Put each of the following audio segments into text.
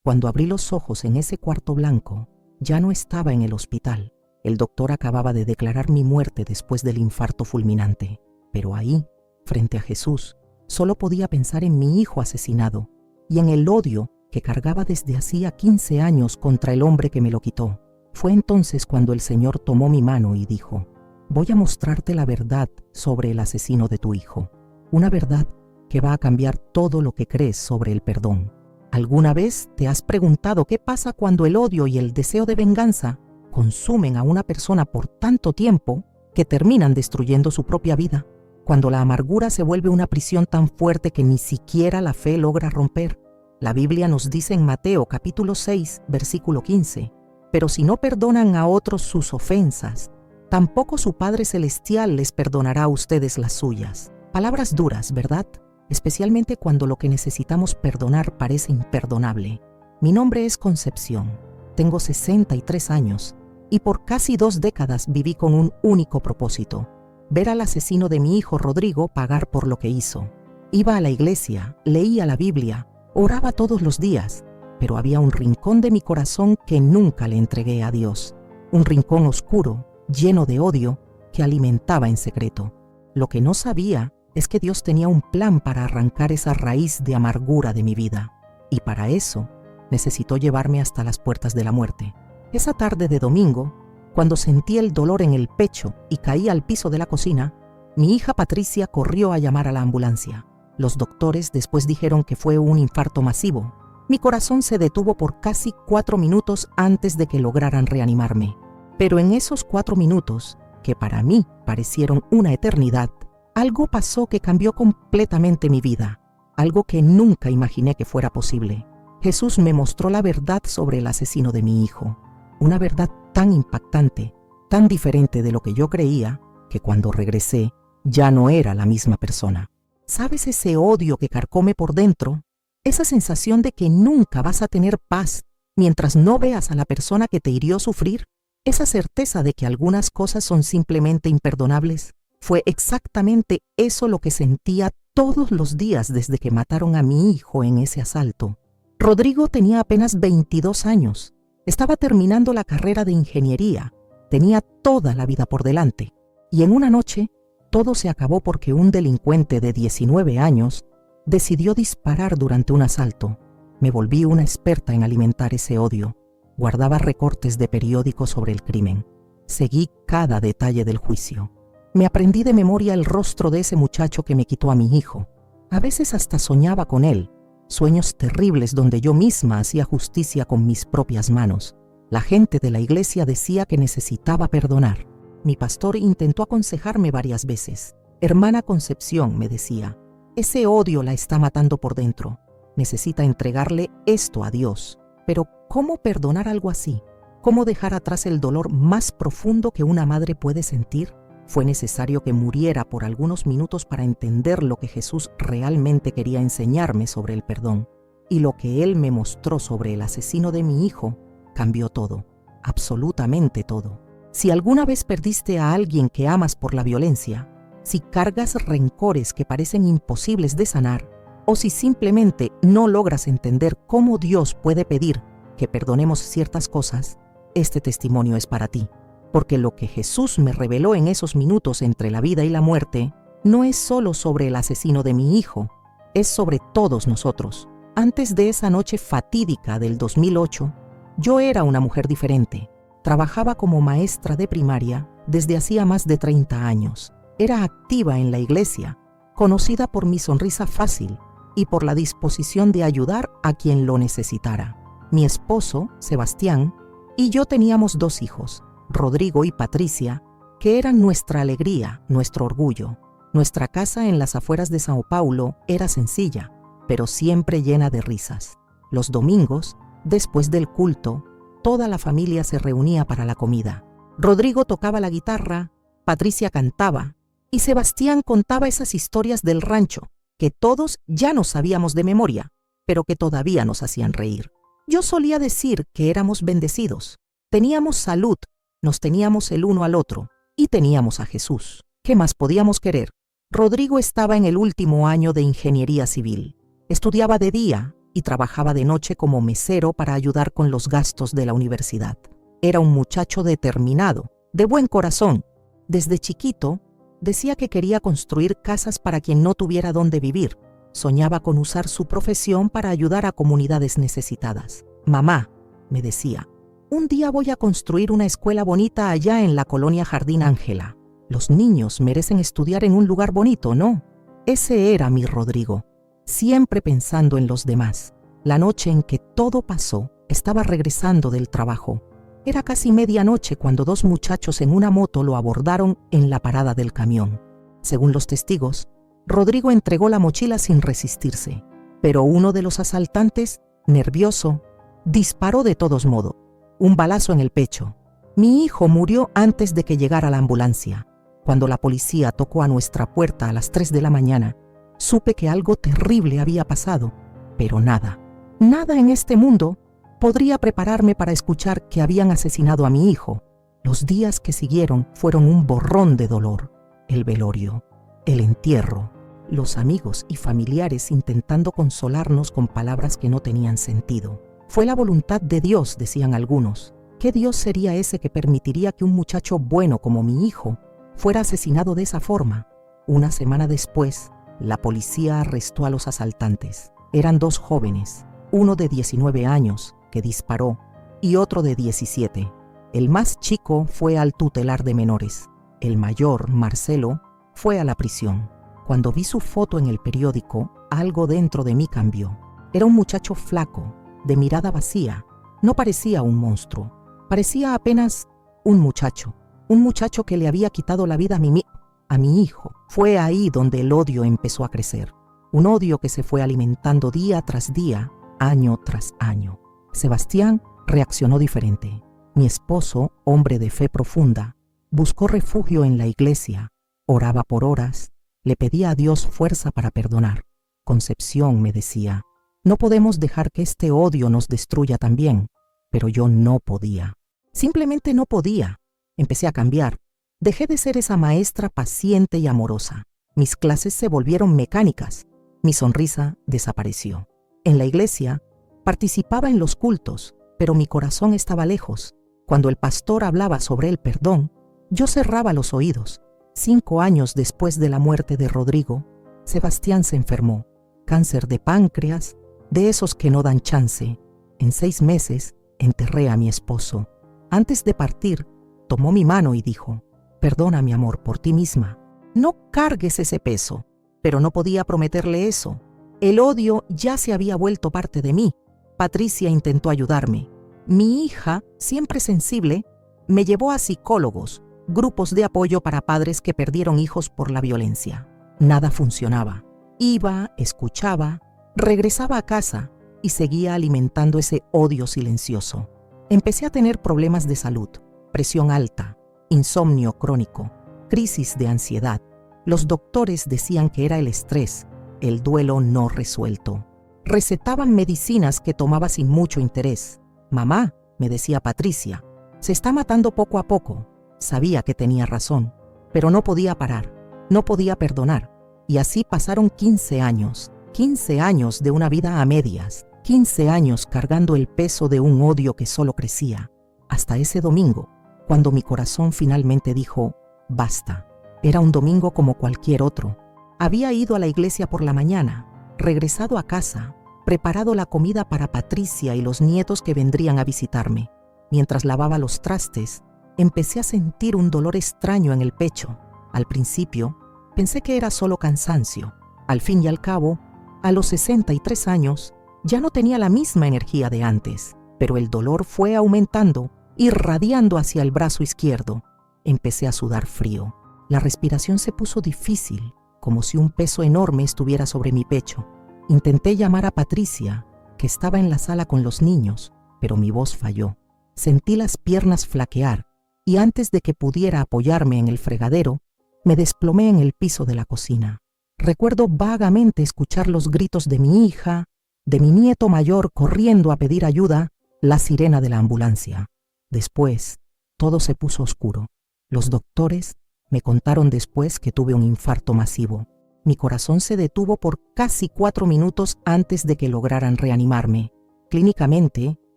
Cuando abrí los ojos en ese cuarto blanco, ya no estaba en el hospital. El doctor acababa de declarar mi muerte después del infarto fulminante. Pero ahí, frente a Jesús, solo podía pensar en mi hijo asesinado y en el odio que cargaba desde hacía 15 años contra el hombre que me lo quitó. Fue entonces cuando el Señor tomó mi mano y dijo: voy a mostrarte la verdad sobre el asesino de tu hijo. Una verdad que va a cambiar todo lo que crees sobre el perdón. ¿Alguna vez te has preguntado qué pasa cuando el odio y el deseo de venganza consumen a una persona por tanto tiempo que terminan destruyendo su propia vida? Cuando la amargura se vuelve una prisión tan fuerte que ni siquiera la fe logra romper. La Biblia nos dice en Mateo capítulo 6, versículo 15, pero si no perdonan a otros sus ofensas, tampoco su Padre Celestial les perdonará a ustedes las suyas. Palabras duras, ¿verdad? Especialmente cuando lo que necesitamos perdonar parece imperdonable. Mi nombre es Concepción, tengo 63 años y por casi 2 décadas viví con un único propósito: ver al asesino de mi hijo Rodrigo pagar por lo que hizo. Iba a la iglesia, leía la Biblia, oraba todos los días, pero había un rincón de mi corazón que nunca le entregué a Dios. Un rincón oscuro, lleno de odio, que alimentaba en secreto. Lo que no sabía es que Dios tenía un plan para arrancar esa raíz de amargura de mi vida. Y para eso, necesitó llevarme hasta las puertas de la muerte. Esa tarde de domingo, cuando sentí el dolor en el pecho y caí al piso de la cocina, mi hija Patricia corrió a llamar a la ambulancia. Los doctores después dijeron que fue un infarto masivo. Mi corazón se detuvo por casi 4 minutos antes de que lograran reanimarme. Pero en esos 4 minutos, que para mí parecieron una eternidad, algo pasó que cambió completamente mi vida, algo que nunca imaginé que fuera posible. Jesús me mostró la verdad sobre el asesino de mi hijo, una verdad tan impactante, tan diferente de lo que yo creía, que cuando regresé ya no era la misma persona. ¿Sabes ese odio que carcome por dentro? Esa sensación de que nunca vas a tener paz mientras no veas a la persona que te hirió sufrir, esa certeza de que algunas cosas son simplemente imperdonables. Fue exactamente eso lo que sentía todos los días desde que mataron a mi hijo en ese asalto. Rodrigo tenía apenas 22 años, estaba terminando la carrera de ingeniería, tenía toda la vida por delante, y en una noche todo se acabó porque un delincuente de 19 años decidió disparar durante un asalto. Me volví una experta en alimentar ese odio. Guardaba recortes de periódicos sobre el crimen. Seguí cada detalle del juicio. Me aprendí de memoria el rostro de ese muchacho que me quitó a mi hijo. A veces hasta soñaba con él, sueños terribles donde yo misma hacía justicia con mis propias manos. La gente de la iglesia decía que necesitaba perdonar. Mi pastor intentó aconsejarme varias veces. Hermana Concepción, me decía, ese odio la está matando por dentro. Necesita entregarle esto a Dios. Pero, ¿cómo perdonar algo así? ¿Cómo dejar atrás el dolor más profundo que una madre puede sentir? Fue necesario que muriera por algunos minutos para entender lo que Jesús realmente quería enseñarme sobre el perdón. Y lo que Él me mostró sobre el asesino de mi hijo cambió todo, absolutamente todo. Si alguna vez perdiste a alguien que amas por la violencia, si cargas rencores que parecen imposibles de sanar, o si simplemente no logras entender cómo Dios puede pedir que perdonemos ciertas cosas, este testimonio es para ti. Porque lo que Jesús me reveló en esos minutos entre la vida y la muerte no es solo sobre el asesino de mi hijo, es sobre todos nosotros. Antes de esa noche fatídica del 2008, yo era una mujer diferente. Trabajaba como maestra de primaria desde hacía más de 30 años. Era activa en la iglesia, conocida por mi sonrisa fácil y por la disposición de ayudar a quien lo necesitara. Mi esposo, Sebastián, y yo teníamos 2 hijos, Rodrigo y Patricia, que eran nuestra alegría, nuestro orgullo. Nuestra casa en las afueras de Sao Paulo era sencilla, pero siempre llena de risas. Los domingos, después del culto, toda la familia se reunía para la comida. Rodrigo tocaba la guitarra, Patricia cantaba, y Sebastián contaba esas historias del rancho, que todos ya nos sabíamos de memoria, pero que todavía nos hacían reír. Yo solía decir que éramos bendecidos. Teníamos salud, nos teníamos el uno al otro y teníamos a Jesús. ¿Qué más podíamos querer? Rodrigo estaba en el último año de ingeniería civil. Estudiaba de día y trabajaba de noche como mesero para ayudar con los gastos de la universidad. Era un muchacho determinado, de buen corazón. Desde chiquito, decía que quería construir casas para quien no tuviera dónde vivir. Soñaba con usar su profesión para ayudar a comunidades necesitadas. Mamá, me decía, un día voy a construir una escuela bonita allá en la colonia Jardín Ángela. Los niños merecen estudiar en un lugar bonito, ¿no? Ese era mi Rodrigo, siempre pensando en los demás. La noche en que todo pasó, estaba regresando del trabajo. Era casi medianoche cuando dos muchachos en una moto lo abordaron en la parada del camión. Según los testigos, Rodrigo entregó la mochila sin resistirse, pero uno de los asaltantes, nervioso, disparó de todos modos, un balazo en el pecho. Mi hijo murió antes de que llegara la ambulancia. Cuando la policía tocó a nuestra puerta a las 3 de la mañana, supe que algo terrible había pasado, pero nada en este mundo podría prepararme para escuchar que habían asesinado a mi hijo. Los días que siguieron fueron un borrón de dolor. El velorio, el entierro, los amigos y familiares intentando consolarnos con palabras que no tenían sentido. Fue la voluntad de Dios, decían algunos. ¿Qué Dios sería ese que permitiría que un muchacho bueno como mi hijo fuera asesinado de esa forma? Una semana después, la policía arrestó a los asaltantes. Eran dos jóvenes, uno de 19 años, que disparó, y otro de 17. El más chico fue al tutelar de menores. El mayor, Marcelo, fue a la prisión. Cuando vi su foto en el periódico, algo dentro de mí cambió. Era un muchacho flaco, de mirada vacía. No parecía un monstruo. Parecía apenas un muchacho que le había quitado la vida a mi hijo. Fue ahí donde el odio empezó a crecer. Un odio que se fue alimentando día tras día, año tras año. Sebastián reaccionó diferente. Mi esposo, hombre de fe profunda, buscó refugio en la iglesia, oraba por horas, le pedía a Dios fuerza para perdonar. Concepción, me decía, no podemos dejar que este odio nos destruya también. Pero yo no podía. Simplemente no podía. Empecé a cambiar. Dejé de ser esa maestra paciente y amorosa. Mis clases se volvieron mecánicas. Mi sonrisa desapareció. En la iglesia, participaba en los cultos, pero mi corazón estaba lejos. Cuando el pastor hablaba sobre el perdón, yo cerraba los oídos. 5 años después de la muerte de Rodrigo, Sebastián se enfermó. Cáncer de páncreas, de esos que no dan chance. En 6 meses, enterré a mi esposo. Antes de partir, tomó mi mano y dijo, «Perdona, mi amor, por ti misma. No cargues ese peso». Pero no podía prometerle eso. El odio ya se había vuelto parte de mí. Patricia intentó ayudarme. Mi hija, siempre sensible, me llevó a psicólogos, grupos de apoyo para padres que perdieron hijos por la violencia. Nada funcionaba. Iba, escuchaba, regresaba a casa y seguía alimentando ese odio silencioso. Empecé a tener problemas de salud, presión alta, insomnio crónico, crisis de ansiedad. Los doctores decían que era el estrés, el duelo no resuelto. Recetaban medicinas que tomaba sin mucho interés. «Mamá», me decía Patricia, «se está matando poco a poco». Sabía que tenía razón, pero no podía parar, no podía perdonar. Y así pasaron 15 años, 15 años de una vida a medias, 15 años cargando el peso de un odio que solo crecía. Hasta ese domingo, cuando mi corazón finalmente dijo, «Basta». Era un domingo como cualquier otro. Había ido a la iglesia por la mañana, regresado a casa, preparado la comida para Patricia y los nietos que vendrían a visitarme. Mientras lavaba los trastes, empecé a sentir un dolor extraño en el pecho. Al principio, pensé que era solo cansancio. Al fin y al cabo, a los 63 años, ya no tenía la misma energía de antes, pero el dolor fue aumentando, irradiando hacia el brazo izquierdo. Empecé a sudar frío. La respiración se puso difícil, como si un peso enorme estuviera sobre mi pecho. Intenté llamar a Patricia, que estaba en la sala con los niños, pero mi voz falló. Sentí las piernas flaquear y antes de que pudiera apoyarme en el fregadero, me desplomé en el piso de la cocina. Recuerdo vagamente escuchar los gritos de mi hija, de mi nieto mayor corriendo a pedir ayuda, la sirena de la ambulancia. Después, todo se puso oscuro. Los doctores me contaron después que tuve un infarto masivo. Mi corazón se detuvo por casi 4 minutos antes de que lograran reanimarme. Clínicamente,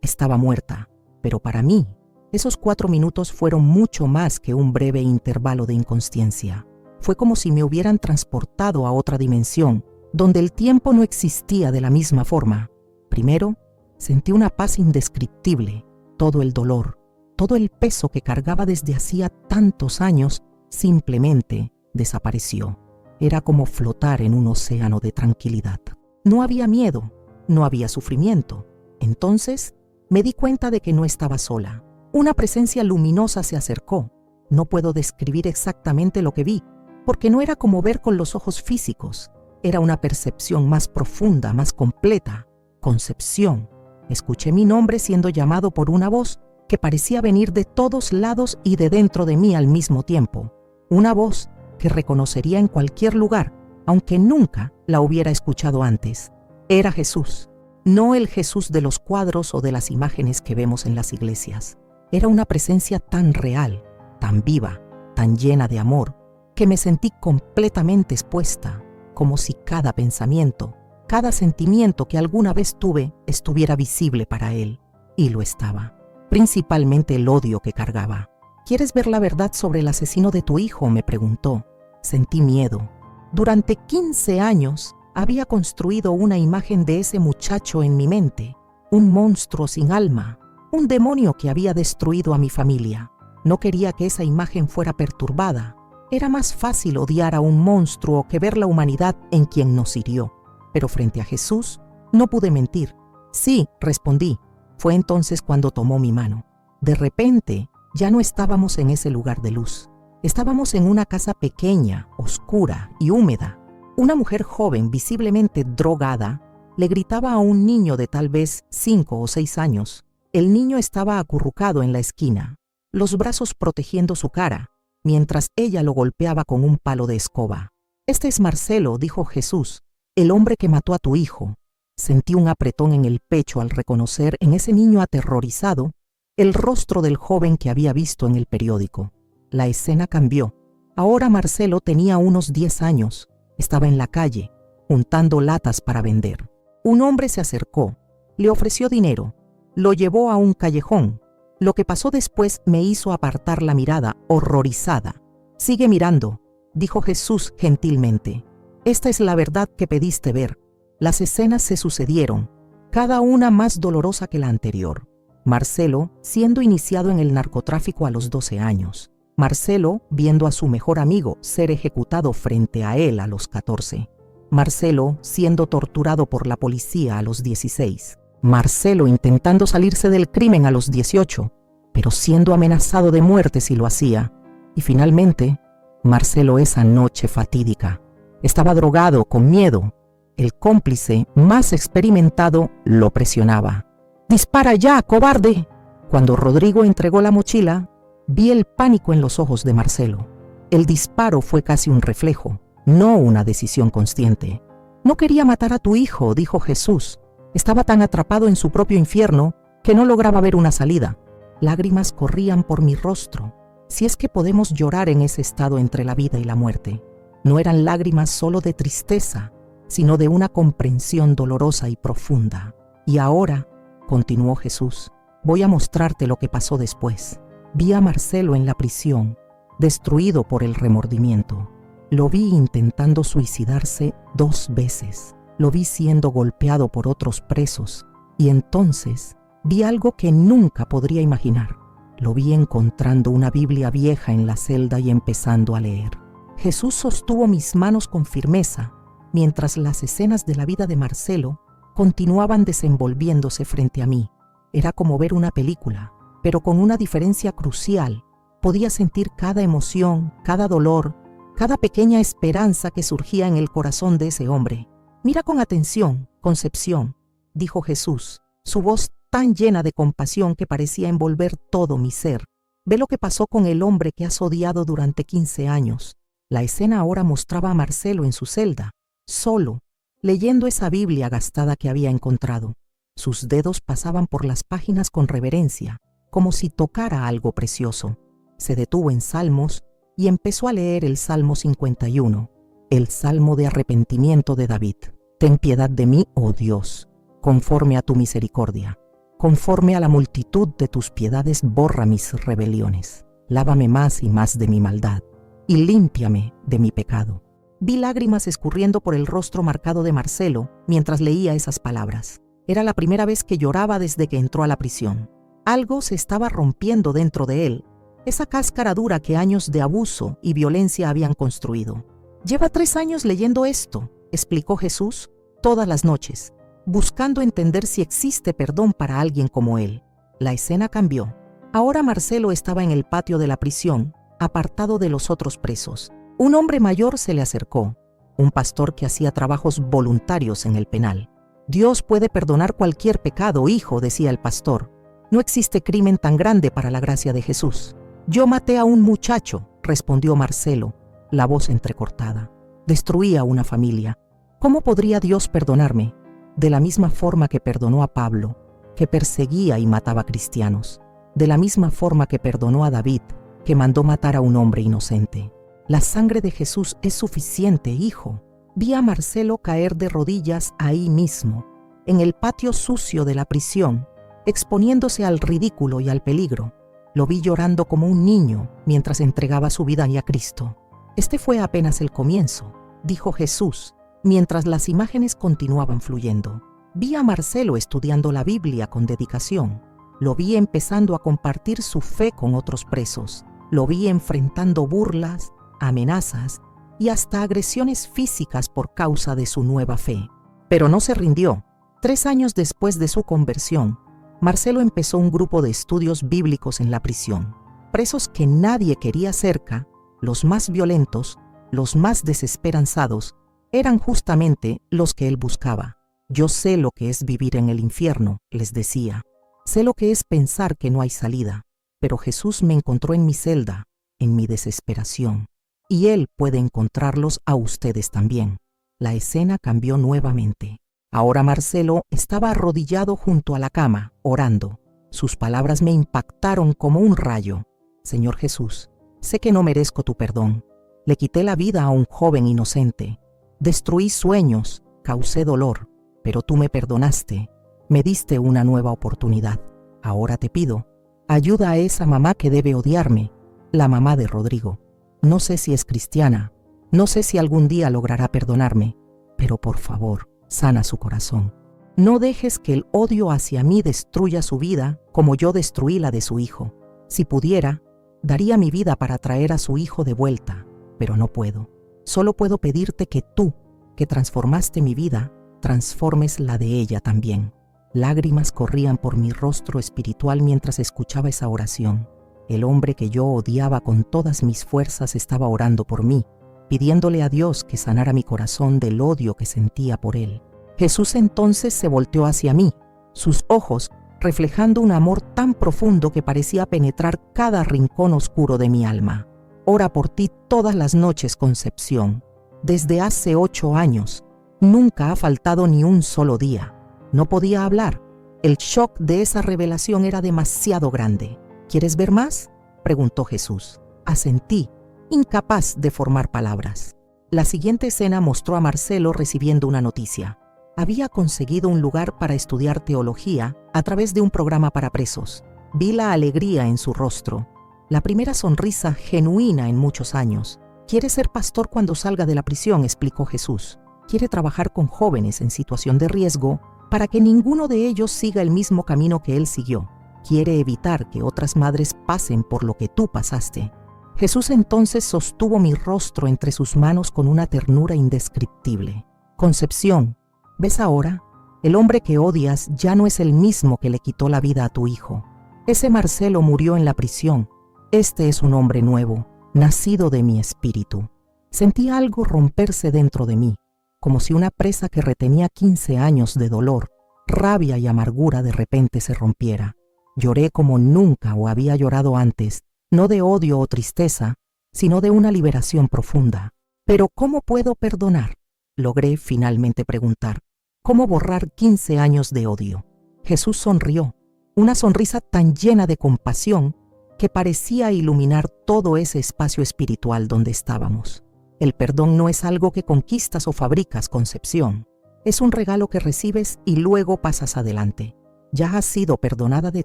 estaba muerta, pero para mí, esos 4 minutos fueron mucho más que un breve intervalo de inconsciencia. Fue como si me hubieran transportado a otra dimensión, donde el tiempo no existía de la misma forma. Primero, sentí una paz indescriptible. Todo el dolor, todo el peso que cargaba desde hacía tantos años, simplemente desapareció. Era como flotar en un océano de tranquilidad. No había miedo, no había sufrimiento. Entonces, me di cuenta de que no estaba sola. Una presencia luminosa se acercó. No puedo describir exactamente lo que vi, porque no era como ver con los ojos físicos. Era una percepción más profunda, más completa. Concepción. Escuché mi nombre siendo llamado por una voz que parecía venir de todos lados y de dentro de mí al mismo tiempo. Una voz que reconocería en cualquier lugar, aunque nunca la hubiera escuchado antes. Era Jesús, no el Jesús de los cuadros o de las imágenes que vemos en las iglesias. Era una presencia tan real, tan viva, tan llena de amor, que me sentí completamente expuesta, como si cada pensamiento, cada sentimiento que alguna vez tuve estuviera visible para él. Y lo estaba. Principalmente el odio que cargaba. ¿Quieres ver la verdad sobre el asesino de tu hijo?, me preguntó. Sentí miedo. Durante 15 años había construido una imagen de ese muchacho en mi mente, un monstruo sin alma, un demonio que había destruido a mi familia. No quería que esa imagen fuera perturbada. Era más fácil odiar a un monstruo que ver la humanidad en quien nos hirió. Pero frente a Jesús no pude mentir. Sí, respondí. Fue entonces cuando tomó mi mano. De repente, ya no estábamos en ese lugar de luz. Estábamos en una casa pequeña, oscura y húmeda. Una mujer joven, visiblemente drogada, le gritaba a un niño de tal vez 5 o 6 años. El niño estaba acurrucado en la esquina, los brazos protegiendo su cara, mientras ella lo golpeaba con un palo de escoba. «Este es Marcelo», dijo Jesús, «el hombre que mató a tu hijo». Sentí un apretón en el pecho al reconocer en ese niño aterrorizado el rostro del joven que había visto en el periódico. La escena cambió. Ahora Marcelo tenía unos 10 años. Estaba en la calle, juntando latas para vender. Un hombre se acercó, le ofreció dinero, lo llevó a un callejón. Lo que pasó después me hizo apartar la mirada, horrorizada. «Sigue mirando», dijo Jesús gentilmente. «Esta es la verdad que pediste ver». Las escenas se sucedieron, cada una más dolorosa que la anterior. Marcelo, siendo iniciado en el narcotráfico a los 12 años. Marcelo, viendo a su mejor amigo ser ejecutado frente a él a los 14. Marcelo, siendo torturado por la policía a los 16. Marcelo, intentando salirse del crimen a los 18, pero siendo amenazado de muerte si lo hacía. Y finalmente, Marcelo esa noche fatídica. Estaba drogado, con miedo. El cómplice, más experimentado, lo presionaba. «¡Dispara ya, cobarde!». Cuando Rodrigo entregó la mochila, vi el pánico en los ojos de Marcelo. El disparo fue casi un reflejo, no una decisión consciente. «No quería matar a tu hijo», dijo Jesús. Estaba tan atrapado en su propio infierno que no lograba ver una salida. Lágrimas corrían por mi rostro, si es que podemos llorar en ese estado entre la vida y la muerte. No eran lágrimas solo de tristeza, sino de una comprensión dolorosa y profunda. «Y ahora», continuó Jesús, «voy a mostrarte lo que pasó después». Vi a Marcelo en la prisión, destruido por el remordimiento. Lo vi intentando suicidarse 2 veces. Lo vi siendo golpeado por otros presos. Y entonces vi algo que nunca podría imaginar. Lo vi encontrando una Biblia vieja en la celda y empezando a leer. Jesús sostuvo mis manos con firmeza, mientras las escenas de la vida de Marcelo continuaban desenvolviéndose frente a mí. Era como ver una película, pero con una diferencia crucial. Podía sentir cada emoción, cada dolor, cada pequeña esperanza que surgía en el corazón de ese hombre. «Mira con atención, Concepción», dijo Jesús, su voz tan llena de compasión que parecía envolver todo mi ser. «Ve lo que pasó con el hombre que has odiado durante 15 años». La escena ahora mostraba a Marcelo en su celda, solo, leyendo esa Biblia gastada que había encontrado. Sus dedos pasaban por las páginas con reverencia, como si tocara algo precioso. Se detuvo en Salmos y empezó a leer el Salmo 51. el salmo de arrepentimiento de David. Ten piedad de mí, oh Dios, conforme a tu misericordia. Conforme a la multitud de tus piedades, borra mis rebeliones. Lávame más y más de mi maldad, y límpiame de mi pecado. Vi lágrimas escurriendo por el rostro marcado de Marcelo mientras leía esas palabras. Era la primera vez que lloraba desde que entró a la prisión. Algo se estaba rompiendo dentro de él, esa cáscara dura que años de abuso y violencia habían construido. Lleva 3 años leyendo esto, explicó Jesús, todas las noches, buscando entender si existe perdón para alguien como él. La escena cambió. Ahora Marcelo estaba en el patio de la prisión, apartado de los otros presos. Un hombre mayor se le acercó, un pastor que hacía trabajos voluntarios en el penal. Dios puede perdonar cualquier pecado, hijo, decía el pastor. No existe crimen tan grande para la gracia de Jesús. Yo maté a un muchacho, respondió Marcelo, la voz entrecortada. Destruí a una familia. ¿Cómo podría Dios perdonarme? De la misma forma que perdonó a Pablo, que perseguía y mataba cristianos. De la misma forma que perdonó a David, que mandó matar a un hombre inocente. La sangre de Jesús es suficiente, hijo. Vi a Marcelo caer de rodillas ahí mismo, en el patio sucio de la prisión, exponiéndose al ridículo y al peligro. Lo vi llorando como un niño mientras entregaba su vida a Cristo. Este fue apenas el comienzo, dijo Jesús, mientras las imágenes continuaban fluyendo. Vi a Marcelo estudiando la Biblia con dedicación. Lo vi empezando a compartir su fe con otros presos. Lo vi enfrentando burlas, amenazas y hasta agresiones físicas por causa de su nueva fe. Pero no se rindió. 3 años después de su conversión, Marcelo empezó un grupo de estudios bíblicos en la prisión. Presos que nadie quería cerca, los más violentos, los más desesperanzados, eran justamente los que él buscaba. Yo sé lo que es vivir en el infierno, les decía. Sé lo que es pensar que no hay salida, pero Jesús me encontró en mi celda, en mi desesperación. Y Él puede encontrarlos a ustedes también. La escena cambió nuevamente. Ahora Marcelo estaba arrodillado junto a la cama, orando. Sus palabras me impactaron como un rayo. Señor Jesús, sé que no merezco tu perdón. Le quité la vida a un joven inocente. Destruí sueños, causé dolor, pero tú me perdonaste. Me diste una nueva oportunidad. Ahora te pido, ayuda a esa mamá que debe odiarme, la mamá de Rodrigo. No sé si es cristiana, no sé si algún día logrará perdonarme, pero por favor, sana su corazón. No dejes que el odio hacia mí destruya su vida como yo destruí la de su hijo. Si pudiera, daría mi vida para traer a su hijo de vuelta, pero no puedo. Solo puedo pedirte que tú, que transformaste mi vida, transformes la de ella también. Lágrimas corrían por mi rostro espiritual mientras escuchaba esa oración. El hombre que yo odiaba con todas mis fuerzas estaba orando por mí, pidiéndole a Dios que sanara mi corazón del odio que sentía por él. Jesús entonces se volteó hacia mí, sus ojos reflejando un amor tan profundo que parecía penetrar cada rincón oscuro de mi alma. Ora por ti todas las noches, Concepción. Desde hace 8 años, nunca ha faltado ni un solo día. No podía hablar. El shock de esa revelación era demasiado grande. ¿Quieres ver más?, preguntó Jesús. Asentí, incapaz de formar palabras. La siguiente escena mostró a Marcelo recibiendo una noticia. Había conseguido un lugar para estudiar teología a través de un programa para presos. Vi la alegría en su rostro, la primera sonrisa genuina en muchos años. Quiere ser pastor cuando salga de la prisión, explicó Jesús. Quiere trabajar con jóvenes en situación de riesgo para que ninguno de ellos siga el mismo camino que él siguió. Quiere evitar que otras madres pasen por lo que tú pasaste. Jesús entonces sostuvo mi rostro entre sus manos con una ternura indescriptible. Concepción, ¿ves ahora? El hombre que odias ya no es el mismo que le quitó la vida a tu hijo. Ese Marcelo murió en la prisión. Este es un hombre nuevo, nacido de mi espíritu. Sentí algo romperse dentro de mí, como si una presa que retenía 15 años de dolor, rabia y amargura de repente se rompiera. Lloré como nunca o había llorado antes, no de odio o tristeza, sino de una liberación profunda. Pero ¿cómo puedo perdonar?, logré finalmente preguntar. ¿Cómo borrar 15 años de odio? Jesús sonrió, una sonrisa tan llena de compasión que parecía iluminar todo ese espacio espiritual donde estábamos. El perdón no es algo que conquistas o fabricas, Concepción. Es un regalo que recibes y luego pasas adelante. Ya has sido perdonada de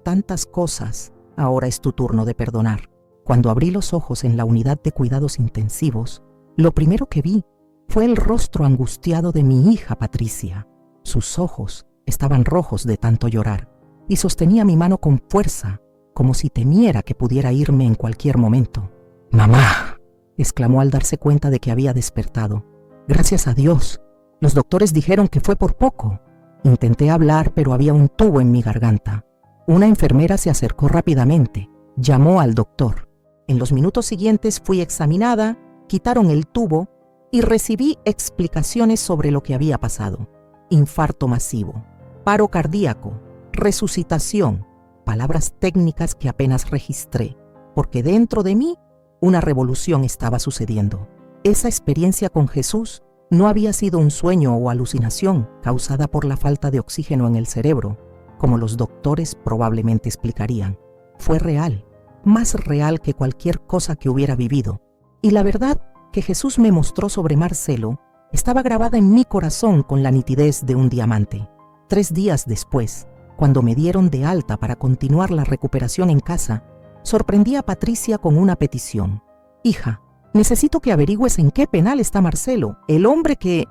tantas cosas, ahora es tu turno de perdonar. Cuando abrí los ojos en la unidad de cuidados intensivos, lo primero que vi fue el rostro angustiado de mi hija Patricia. Sus ojos estaban rojos de tanto llorar y sostenía mi mano con fuerza, como si temiera que pudiera irme en cualquier momento. «¡Mamá!», exclamó al darse cuenta de que había despertado. «Gracias a Dios. Los doctores dijeron que fue por poco». Intenté hablar, pero había un tubo en mi garganta. Una enfermera se acercó rápidamente, llamó al doctor. En los minutos siguientes fui examinada, quitaron el tubo y recibí explicaciones sobre lo que había pasado. Infarto masivo, paro cardíaco, resucitación, palabras técnicas que apenas registré, porque dentro de mí una revolución estaba sucediendo. Esa experiencia con Jesús no había sido un sueño o alucinación causada por la falta de oxígeno en el cerebro, como los doctores probablemente explicarían. Fue real, más real que cualquier cosa que hubiera vivido. Y la verdad que Jesús me mostró sobre Marcelo estaba grabada en mi corazón con la nitidez de un diamante. 3 días después, cuando me dieron de alta para continuar la recuperación en casa, sorprendí a Patricia con una petición. «Hija, necesito que averigües en qué penal está Marcelo, el hombre que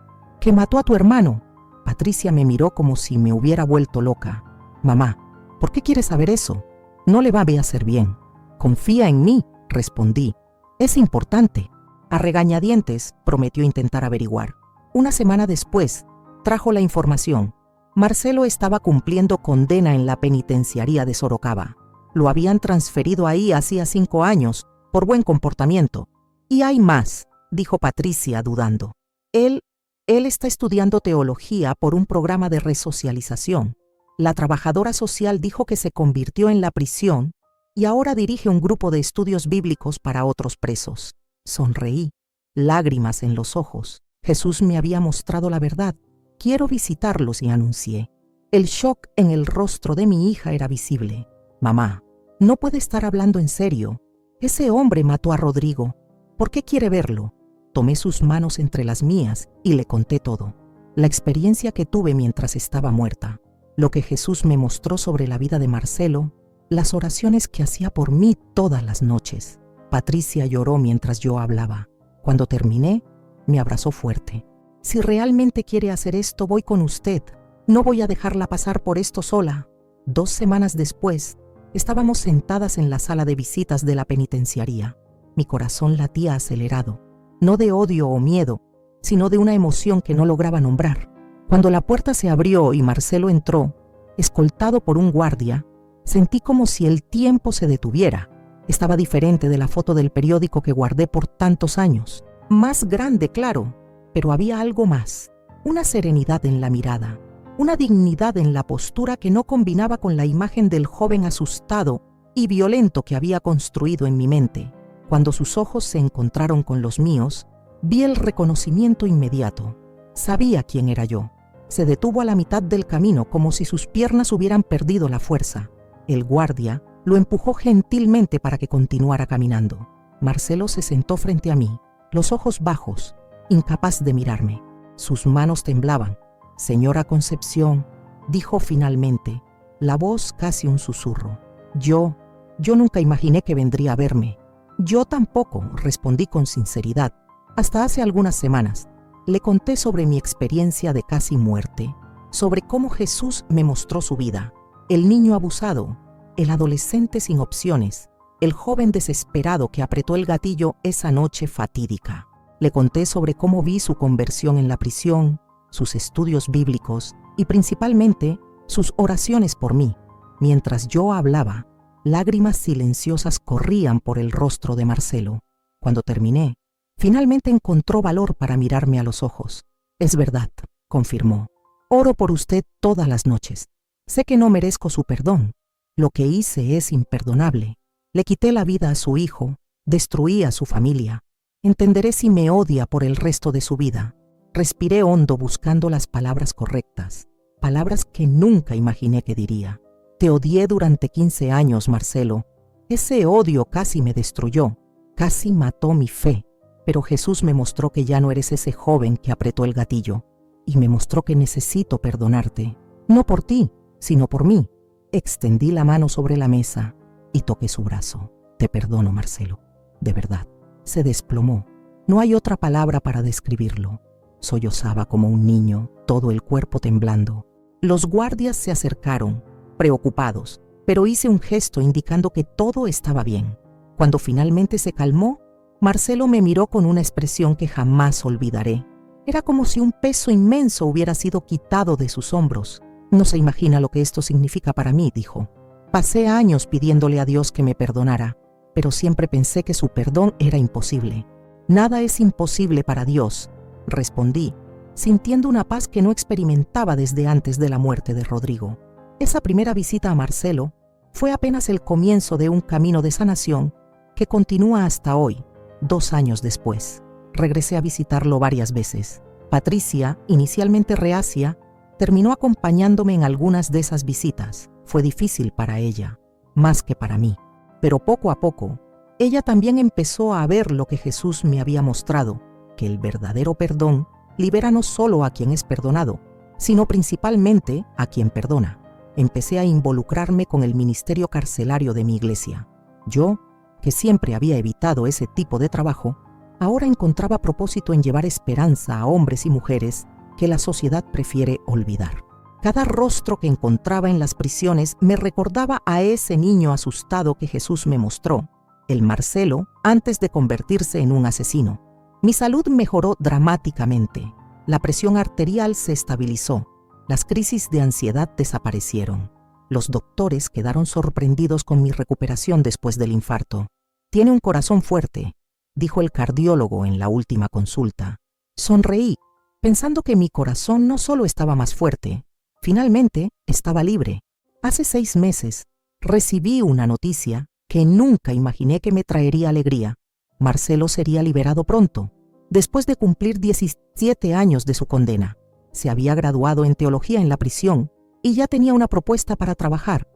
mató a tu hermano». Patricia me miró como si me hubiera vuelto loca. «Mamá, ¿por qué quieres saber eso? No le va a hacer bien». «Confía en mí», respondí. «Es importante». A regañadientes prometió intentar averiguar. Una semana después, trajo la información. Marcelo estaba cumpliendo condena en la penitenciaría de Sorocaba. Lo habían transferido ahí hacía 5 años, por buen comportamiento. «Y hay más», dijo Patricia dudando. Él está estudiando teología por un programa de resocialización. La trabajadora social dijo que se convirtió en la prisión y ahora dirige un grupo de estudios bíblicos para otros presos». Sonreí, lágrimas en los ojos. Jesús me había mostrado la verdad. «Quiero visitarlos», y anuncié. El shock en el rostro de mi hija era visible. «Mamá, no puede estar hablando en serio. Ese hombre mató a Rodrigo. ¿Por qué quiere verlo?». Tomé sus manos entre las mías y le conté todo. La experiencia que tuve mientras estaba muerta, lo que Jesús me mostró sobre la vida de Marcelo, las oraciones que hacía por mí todas las noches. Patricia lloró mientras yo hablaba. Cuando terminé, me abrazó fuerte. «Si realmente quiere hacer esto, voy con usted. No voy a dejarla pasar por esto sola». 2 semanas después, estábamos sentadas en la sala de visitas de la penitenciaría. Mi corazón latía acelerado, no de odio o miedo, sino de una emoción que no lograba nombrar. Cuando la puerta se abrió y Marcelo entró, escoltado por un guardia, sentí como si el tiempo se detuviera. Estaba diferente de la foto del periódico que guardé por tantos años. Más grande, claro, pero había algo más. Una serenidad en la mirada, una dignidad en la postura que no combinaba con la imagen del joven asustado y violento que había construido en mi mente. Cuando sus ojos se encontraron con los míos, vi el reconocimiento inmediato. Sabía quién era yo. Se detuvo a la mitad del camino como si sus piernas hubieran perdido la fuerza. El guardia lo empujó gentilmente para que continuara caminando. Marcelo se sentó frente a mí, los ojos bajos, incapaz de mirarme. Sus manos temblaban. «Señora Concepción», dijo finalmente, la voz casi un susurro. Yo nunca imaginé que vendría a verme». «Yo tampoco», respondí con sinceridad. «Hasta hace algunas semanas le conté sobre mi experiencia de casi muerte, sobre cómo Jesús me mostró su vida, el niño abusado, el adolescente sin opciones, el joven desesperado que apretó el gatillo esa noche fatídica. Le conté sobre cómo vi su conversión en la prisión, sus estudios bíblicos y principalmente sus oraciones por mí. Mientras yo hablaba, lágrimas silenciosas corrían por el rostro de Marcelo. Cuando terminé, finalmente encontró valor para mirarme a los ojos. «Es verdad», confirmó. «Oro por usted todas las noches. Sé que no merezco su perdón. Lo que hice es imperdonable. Le quité la vida a su hijo, destruí a su familia. Entenderé si me odia por el resto de su vida». Respiré hondo buscando las palabras correctas, palabras que nunca imaginé que diría. «Te odié durante 15 años, Marcelo. Ese odio casi me destruyó, casi mató mi fe. Pero Jesús me mostró que ya no eres ese joven que apretó el gatillo, y me mostró que necesito perdonarte, no por ti, sino por mí. Extendí la mano sobre la mesa y toqué su brazo. Te perdono, Marcelo, de verdad. Se desplomó. No hay otra palabra para describirlo. Sollozaba como un niño, todo el cuerpo temblando. Los guardias se acercaron, preocupados, pero hice un gesto indicando que todo estaba bien. Cuando finalmente se calmó, Marcelo me miró con una expresión que jamás olvidaré. Era como si un peso inmenso hubiera sido quitado de sus hombros. No se imagina lo que esto significa para mí, dijo. Pasé años pidiéndole a Dios que me perdonara, pero siempre pensé que su perdón era imposible. Nada es imposible para Dios, respondí, sintiendo una paz que no experimentaba desde antes de la muerte de Rodrigo. Esa primera visita a Marcelo fue apenas el comienzo de un camino de sanación que continúa hasta hoy, 2 años después. Regresé a visitarlo varias veces. Patricia, inicialmente reacia, terminó acompañándome en algunas de esas visitas. Fue difícil para ella, más que para mí. Pero poco a poco, ella también empezó a ver lo que Jesús me había mostrado, que el verdadero perdón libera no solo a quien es perdonado, sino principalmente a quien perdona. Empecé a involucrarme con el ministerio carcelario de mi iglesia. Yo, que siempre había evitado ese tipo de trabajo, ahora encontraba propósito en llevar esperanza a hombres y mujeres que la sociedad prefiere olvidar. Cada rostro que encontraba en las prisiones me recordaba a ese niño asustado que Jesús me mostró, el Marcelo, antes de convertirse en un asesino. Mi salud mejoró dramáticamente. La presión arterial se estabilizó. Las crisis de ansiedad desaparecieron. Los doctores quedaron sorprendidos con mi recuperación después del infarto. Tiene un corazón fuerte, dijo el cardiólogo en la última consulta. Sonreí, pensando que mi corazón no solo estaba más fuerte, finalmente estaba libre. Hace 6 meses recibí una noticia que nunca imaginé que me traería alegría. Marcelo sería liberado pronto, después de cumplir 17 años de su condena. Se había graduado en teología en la prisión y ya tenía una propuesta para trabajar.